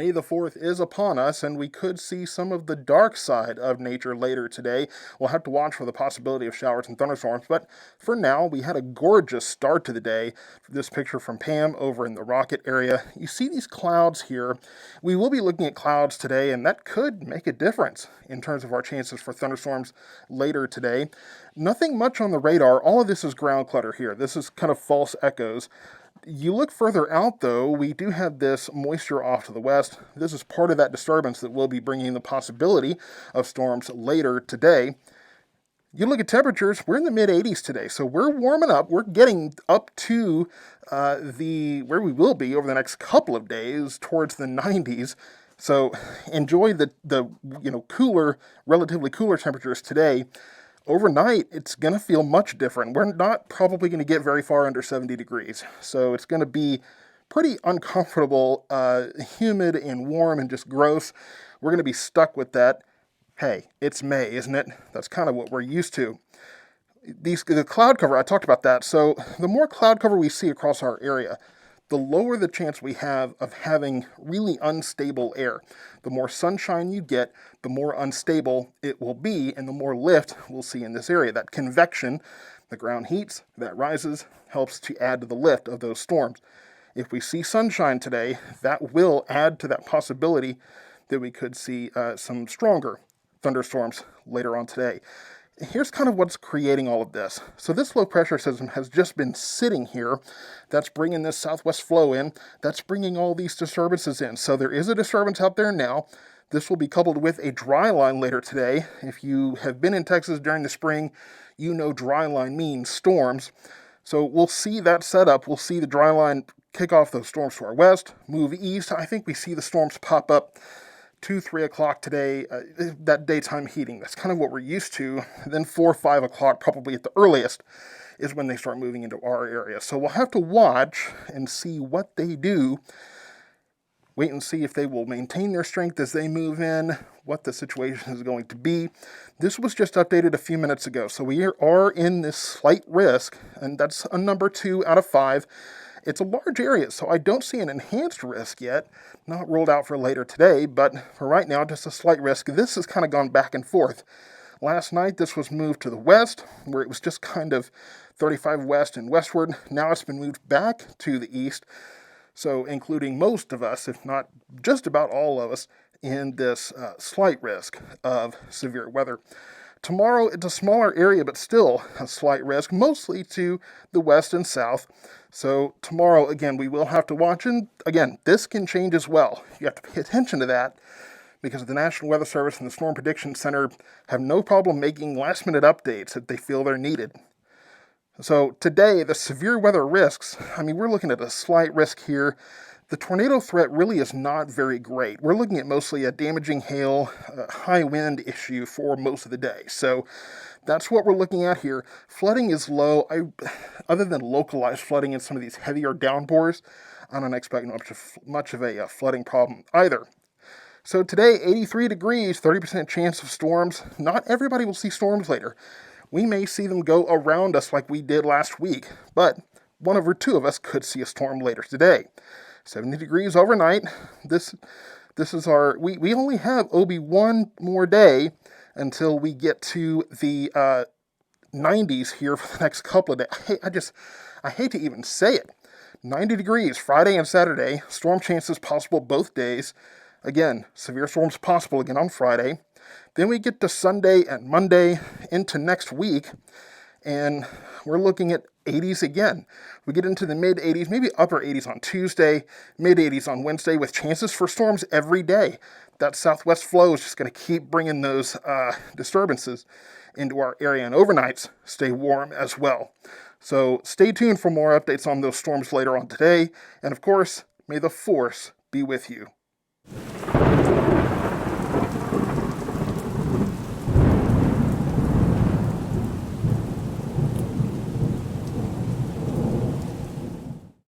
May the 4th is upon us, and we could see some of the dark side of nature later today. We'll have to watch for the possibility of showers and thunderstorms, but for now, we had a gorgeous start to the day. This picture from Pam over in the Rocket area. You see these clouds here. We will be looking at clouds today, and that could make a difference in terms of our chances for thunderstorms later today. Nothing much on the radar. All of this is ground clutter here. This is kind of false echoes. You look further out, though, we do have this moisture off to the west. This is part of that disturbance that will be bringing the possibility of storms later today. You look at temperatures, we're in the mid-80s today, so we're warming up. We're getting up to where we will be over the next couple of days, towards the 90s. So enjoy the cooler, relatively cooler temperatures today. Overnight, it's going to feel much different. We're not probably going to get very far under 70 degrees. So it's going to be pretty uncomfortable, humid and warm and just gross. We're going to be stuck with that. Hey, it's May, isn't it? That's kind of what we're used to. The cloud cover, I talked about that. So the more cloud cover we see across our area, the lower the chance we have of having really unstable air. The more sunshine you get, the more unstable it will be, and the more lift we'll see in this area. That convection, the ground heats, that rises, helps to add to the lift of those storms. If we see sunshine today, that will add to that possibility that we could see some stronger thunderstorms later on today. Here's kind of what's creating all of this. So this low pressure system has just been sitting here. That's bringing this southwest flow in. That's bringing all these disturbances in. So there is a disturbance out there now. This will be coupled with a dry line later today. If you have been in Texas during the spring, you know dry line means storms. So we'll see that setup. We'll see the dry line kick off those storms to our west, move east. I think we see the storms pop up 2-3 o'clock today, that daytime heating. That's kind of what we're used to. Then 4-5 o'clock, probably at the earliest, is when they start moving into our area. So we'll have to watch and see what they do. Wait and see if they will maintain their strength as they move in, what the situation is going to be. This was just updated a few minutes ago, so we are in this slight risk, and that's a number 2 out of 5. It's a large area, so I don't see an enhanced risk yet. Not ruled out for later today, but for right now, just a slight risk. This has kind of gone back and forth. Last night, this was moved to the west, where it was just kind of 35 west and westward. Now it's been moved back to the east, so including most of us, if not just about all of us, in this slight risk of severe weather. Tomorrow, it's a smaller area, but still a slight risk, mostly to the west and south. So tomorrow, again, we will have to watch, and again, this can change as well. You have to pay attention to that, because the National Weather Service and the Storm Prediction Center have no problem making last-minute updates if they feel they're needed. So today, the severe weather risks, we're looking at a slight risk here. The tornado threat really is not very great. We're looking at mostly a damaging hail, high wind issue for most of the day. So that's what we're looking at here. Flooding is low. Other than localized flooding in some of these heavier downpours, I don't expect much of a flooding problem either. So today, 83 degrees, 30% chance of storms. Not everybody will see storms later. We may see them go around us like we did last week, but one or two of us could see a storm later today. 70 degrees overnight. This is we only have Obi one more day until we get to the 90s here for the next couple of days. I hate to even say it. 90 degrees Friday and Saturday. Storm chances possible both days. Again, severe storms possible again on Friday. Then we get to Sunday and Monday into next week, and we're looking at 80s again. We get into the mid-80s, maybe upper 80s on Tuesday, mid-80s on Wednesday, with chances for storms every day. That southwest flow is just going to keep bringing those disturbances into our area, and overnights stay warm as well. So stay tuned for more updates on those storms later on today, and of course, may the force be with you.